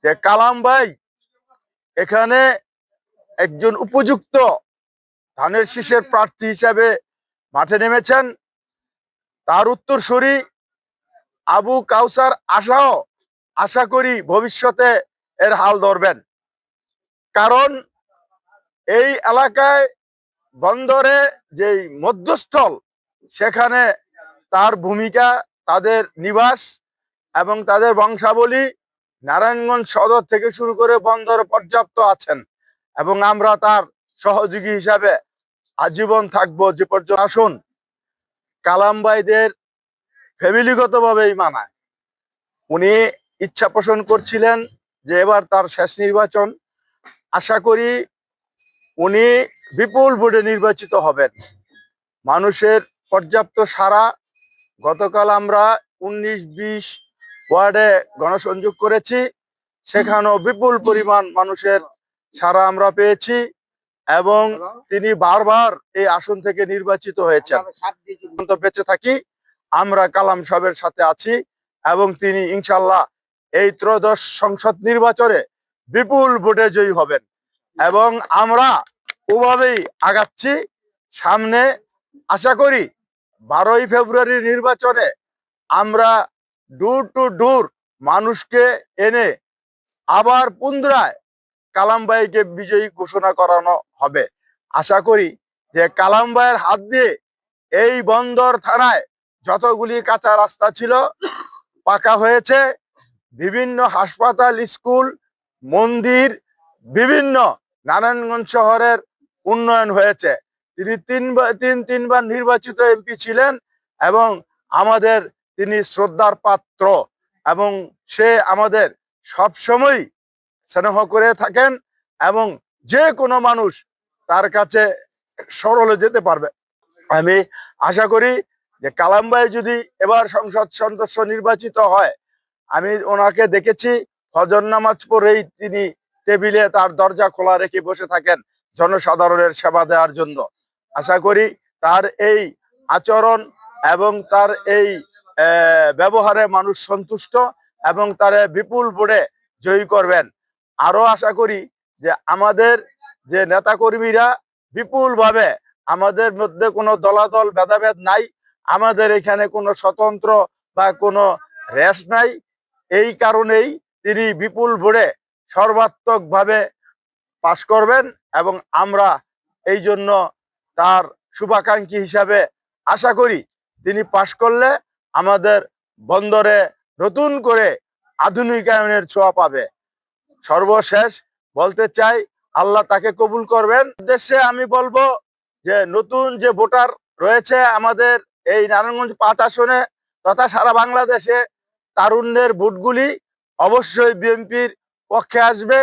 যে কালাম ভাই এখানে একজন উপযুক্ত ধানের শীষের প্রার্থী হিসাবে মাঠে নেমেছেন। তার উত্তরসূরি আবু কাউসার আশা করি ভবিষ্যতে এর হাল ধরবেন। কারণ এই এলাকায় বন্দরে যেই মধ্যস্থল, সেখানে তার ভূমিকা, তাদের নিবাস এবং তাদের বংশাবলী নারায়ণগঞ্জ সদর থেকে শুরু করে বন্দরে পর্যাপ্ত আছেন এবং আমরা তার সহযোগী হিসাবে আজীবন থাকবো যে পর্যন্ত। আসুন, কালাম ভাইদের ফ্যামিলিগতভাবেই মানায়। উনি ইচ্ছা পোষণ করছিলেন যে এবার তার শেষ নির্বাচন। আশা করি উনি বিপুল ভোটে নির্বাচিত হবেন। মানুষের পর্যাপ্ত সাড়া। গতকাল আমরা 19-20 ওয়ার্ডে গণসংযোগ করেছি, সেখানেও বিপুল পরিমাণ মানুষের সাড়া আমরা পেয়েছি এবং তিনি বারবার এই আসন থেকে নির্বাচিত হয়েছেন। বেঁচে থাকি, আমরা কালাম সাহেবের সাথে আছি এবং তিনি ইনশাল্লাহ এই ত্রয়োদশ সংসদ নির্বাচনে বিপুল ভোটে জয়ী হবেন এবং আমরা ওভাবেই আগাচ্ছি সামনে। আশা করি 12ই ফেব্রুয়ারির নির্বাচনে আমরা ডোর টু ডোর মানুষকে এনে আবার পুনরায় কালাম ভাইকে বিজয়ী ঘোষণা করানো হবে। আশা করি যে কালাম ভাইয়ের হাত দিয়ে এই বন্দর থানায় যতগুলি কাঁচা রাস্তা ছিল পাকা হয়েছে, বিভিন্ন হাসপাতাল, স্কুল, মন্দির, বিভিন্ন নারায়ণগঞ্জ শহরের উন্নয়ন হয়েছে। তিনি তিনবার নির্বাচিত এমপি ছিলেন এবং আমাদের তিনি শ্রদ্ধার পাত্র এবং সে আমাদের সবসময় স্নেহ করে থাকেন এবং যে কোনো মানুষ তার কাছে সরলে যেতে পারবে। আমি আশা করি যে কালাম ভাই যদি এবার সংসদ সদস্য নির্বাচিত হয়, আমি ওনাকে দেখেছি ফজর নামাজ পড়েই তিনি টেবিলে তার দরজা খোলা রেখে বসে থাকেন জনসাধারণের সেবা দেওয়ার জন্য। আশা করি তার এই আচরণ এবং তার এই ব্যবহারে মানুষ সন্তুষ্ট এবং তারে বিপুল ভোটে জয়ী করবেন। আরো আশা করি যে আমাদের যে নেতাকর্মীরা বিপুলভাবে, আমাদের মধ্যে কোনো দলাদল ভেদাভেদ নাই, আমাদের এখানে কোনো স্বতন্ত্র বা কোনো রেশ নাই। এই কারণেই তিনি বিপুল ভোটে সর্বাত্মকভাবে পাশ করবেন এবং আমরা এই জন্য তার শুভাকাঙ্ক্ষী হিসাবে আশা করি তিনি পাশ করলে আমাদের বন্দরে নতুন করে আধুনিকায়নের ছোঁয়া পাবে। সর্বশেষ বলতে চাই, আল্লাহ তাকে কবুল করবেন। উদ্দেশ্যে আমি বলবো যে নতুন যে ভোটার রয়েছে আমাদের এই নারায়ণগঞ্জ 5 আসনে তথা সারা বাংলাদেশে, তারুণ্যের ভোটগুলি অবশ্যই বিএনপির পক্ষে আসবে।